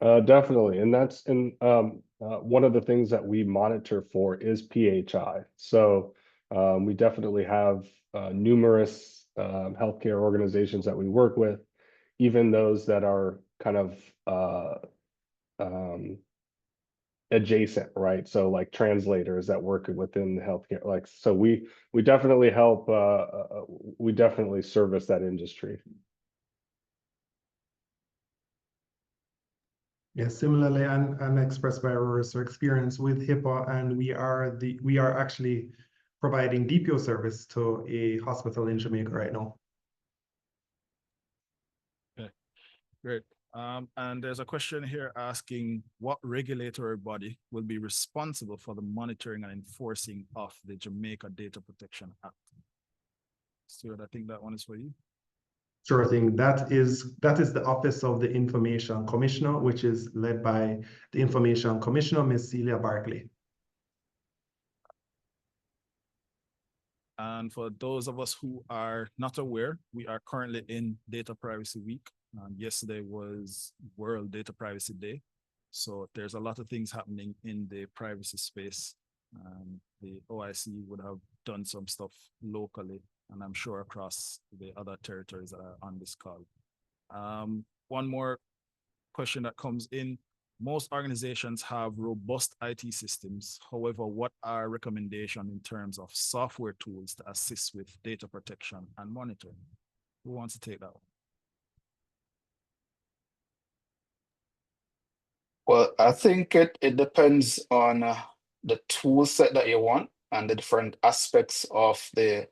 Definitely, and that's one of the things that we monitor for is PHI. So we definitely have numerous healthcare organizations that we work with, even those that are kind of adjacent, right? So like translators that work within the healthcare, like so we definitely help. We definitely service that industry. Yes, similarly, and expressed by our experience with HIPAA, and we are actually providing DPO service to a hospital in Jamaica right now. Okay, great. And there's a question here asking what regulatory body will be responsible for the monitoring and enforcing of the Jamaica Data Protection Act? Stuart, I think that one is for you. Sure thing. That is the Office of the Information Commissioner, which is led by the Information Commissioner, Ms. Celia Barkley. And for those of us who are not aware, we are currently in Data Privacy Week. Yesterday was World Data Privacy Day. So there's a lot of things happening in the privacy space. The OIC would have done some stuff locally, and I'm sure across the other territories that are on this call. One more question that comes in. Most organizations have robust IT systems. However, what are recommendations in terms of software tools to assist with data protection and monitoring? Who wants to take that one? Well, I think it depends on the tool set that you want and the different aspects of the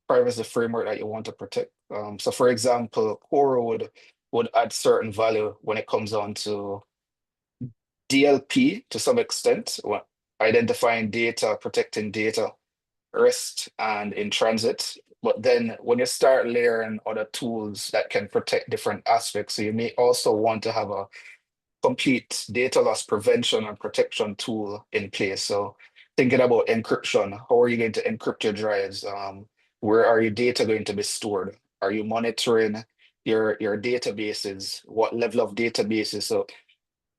privacy framework that you want to protect. So for example, Coro would add certain value when it comes on to DLP to some extent, identifying data, protecting data, rest and in transit. But then when you start layering other tools that can protect different aspects, so you may also want to have a complete data loss prevention and protection tool in place. So thinking about encryption, how are you going to encrypt your drives? Where are your data going to be stored? Are you monitoring your databases? What level of databases? So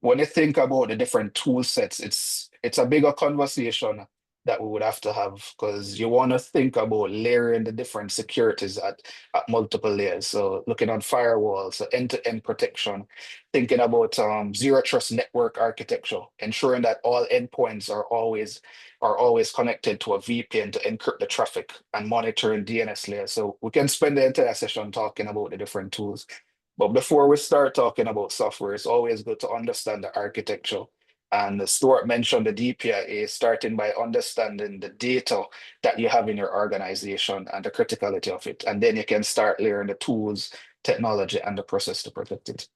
when you think about the different tool sets, it's a bigger conversation that we would have to have because you want to think about layering the different securities at multiple layers. So looking at firewalls, so end-to-end protection, thinking about zero trust network architecture, ensuring that all endpoints are always connected to a VPN to encrypt the traffic and monitoring DNS layers. So we can spend the entire session talking about the different tools. But before we start talking about software, it's always good to understand the architecture. And Stuart mentioned the DPIA, starting by understanding the data that you have in your organization and the criticality of it. And then you can start layering the tools, technology, and the process to protect it.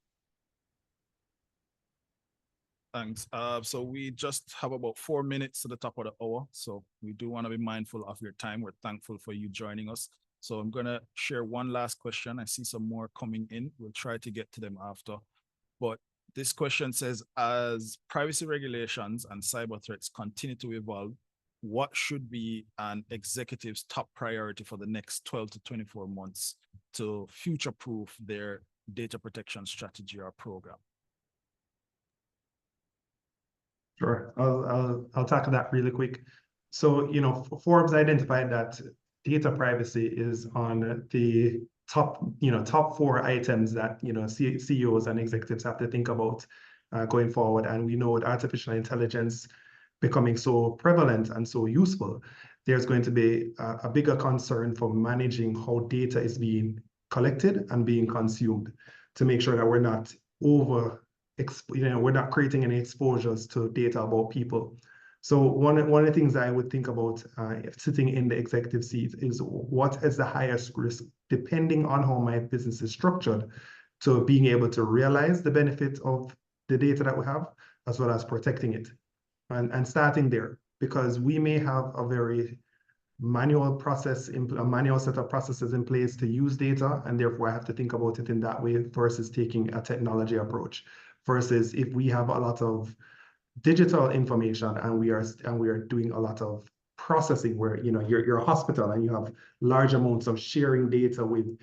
Thanks. So we just have about 4 minutes to the top of the hour. So we do want to be mindful of your time. We're thankful for you joining us. So I'm going to share one last question. I see some more coming in. We'll try to get to them after. But this question says, as privacy regulations and cyber threats continue to evolve, what should be an executive's top priority for the next 12 to 24 months to future-proof their data protection strategy or program? Sure, I'll tackle that really quick. So, Forbes identified that data privacy is on the top 4 items that CEOs and executives have to think about going forward. And we know with artificial intelligence becoming so prevalent and so useful, there's going to be a bigger concern for managing how data is being collected and being consumed to make sure that we're not we're not creating any exposures to data about people. So one of the things I would think about sitting in the executive seat is what is the highest risk, depending on how my business is structured, to being able to realize the benefit of the data that we have, as well as protecting it. And starting there, because we may have a very manual set of processes in place to use data, and therefore I have to think about it in that way versus taking a technology approach. Versus if we have a lot of digital information and we are doing a lot of processing where you're a hospital and you have large amounts of sharing data with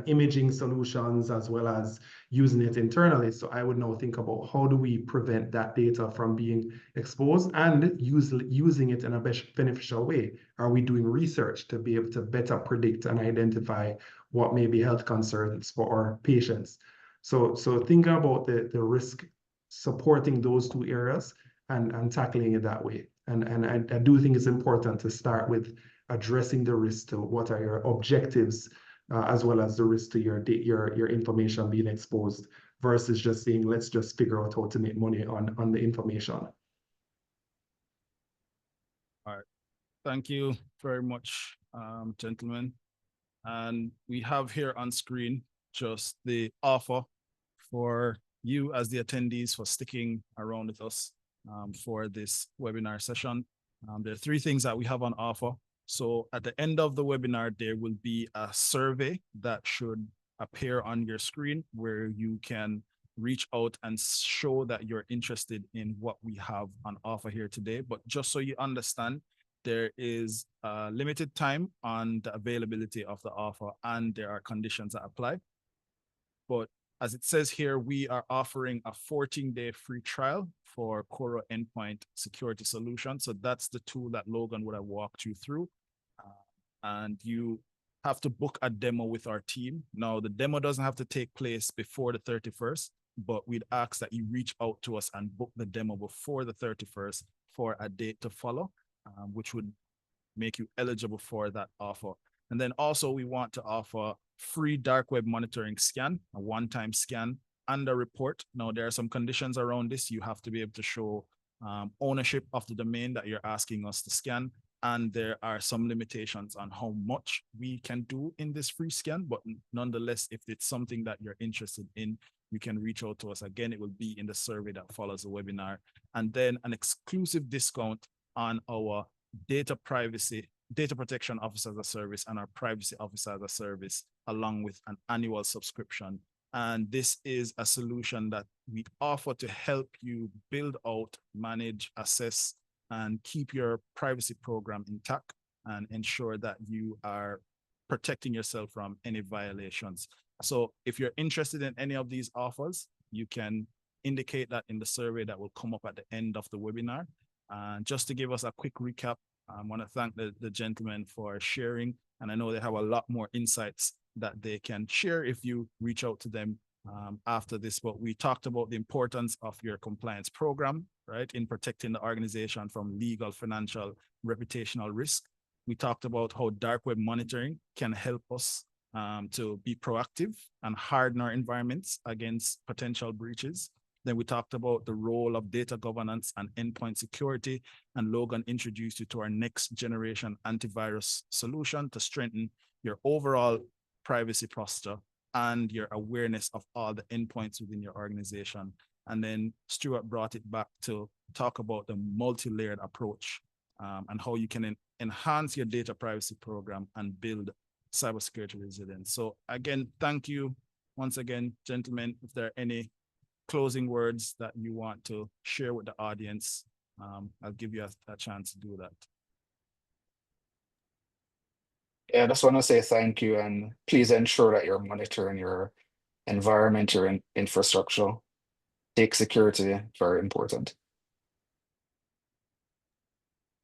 imaging solutions as well as using it internally. So I would now think about how do we prevent that data from being exposed and using it in a beneficial way. Are we doing research to be able to better predict and identify what may be health concerns for our patients? So thinking about the risk, supporting those 2 areas and tackling it that way. And I do think it's important to start with addressing the risk to what are your objectives, as well as the risk to your information being exposed, versus just saying, let's just figure out how to make money on the information. All right. Thank you very much, gentlemen. And we have here on screen just the offer for you as the attendees for sticking around with us for this webinar session. There are 3 things that we have on offer. So at the end of the webinar, there will be a survey that should appear on your screen where you can reach out and show that you're interested in what we have on offer here today. But just so you understand, there is a limited time on the availability of the offer and there are conditions that apply. But as it says here, we are offering a 14-day free trial for Coro Endpoint Security Solution. So that's the tool that Logan would have walked you through. And you have to book a demo with our team. Now, the demo doesn't have to take place before the 31st, but we'd ask that you reach out to us and book the demo before the 31st for a date to follow, which would make you eligible for that offer. And then also we want to offer free dark web monitoring scan, a one-time scan and a report. Now there are some conditions around this. You have to be able to show ownership of the domain that you're asking us to scan. And there are some limitations on how much we can do in this free scan, but nonetheless, if it's something that you're interested in, you can reach out to us. Again, it will be in the survey that follows the webinar. And then an exclusive discount on our data protection officer as a service and our privacy officer as a service, along with an annual subscription. And this is a solution that we offer to help you build out, manage, assess, and keep your privacy program intact and ensure that you are protecting yourself from any violations. So if you're interested in any of these offers, you can indicate that in the survey that will come up at the end of the webinar. And just to give us a quick recap, I want to thank the gentlemen for sharing. And I know they have a lot more insights that they can share if you reach out to them after this. But we talked about the importance of your compliance program, right, in protecting the organization from legal, financial, reputational risk. We talked about how dark web monitoring can help us to be proactive and harden our environments against potential breaches. Then we talked about the role of data governance and endpoint security, and Logan introduced you to our next generation antivirus solution to strengthen your overall privacy posture and your awareness of all the endpoints within your organization. And then Stuart brought it back to talk about the multi-layered approach and how you can enhance your data privacy program and build cybersecurity resilience. So again, thank you once again, gentlemen. If there are any closing words that you want to share with the audience, I'll give you a chance to do that. Yeah, I just want to say thank you, and please ensure that you're monitoring your environment, your infrastructure. Take security very important.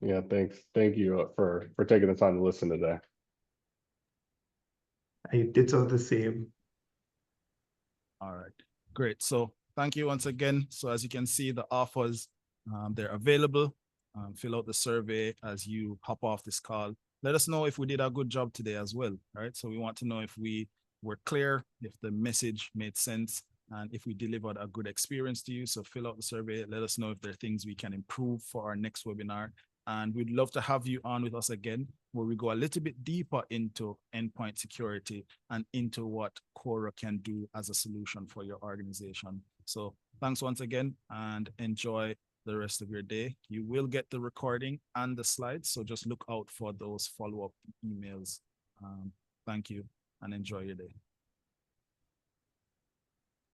Yeah, thanks. Thank you for taking the time to listen today. I did so the same. All right, great. So thank you once again. So as you can see, the offers, they're available. Fill out the survey as you hop off this call. Let us know if we did a good job today as well. All right, so we want to know if we were clear, if the message made sense, and if we delivered a good experience to you. So fill out the survey. Let us know if there are things we can improve for our next webinar. And we'd love to have you on with us again, where we go a little bit deeper into endpoint security and into what Coro can do as a solution for your organization. So thanks once again and enjoy the rest of your day. You will get the recording and the slides, so just look out for those follow-up emails. Thank you and enjoy your day.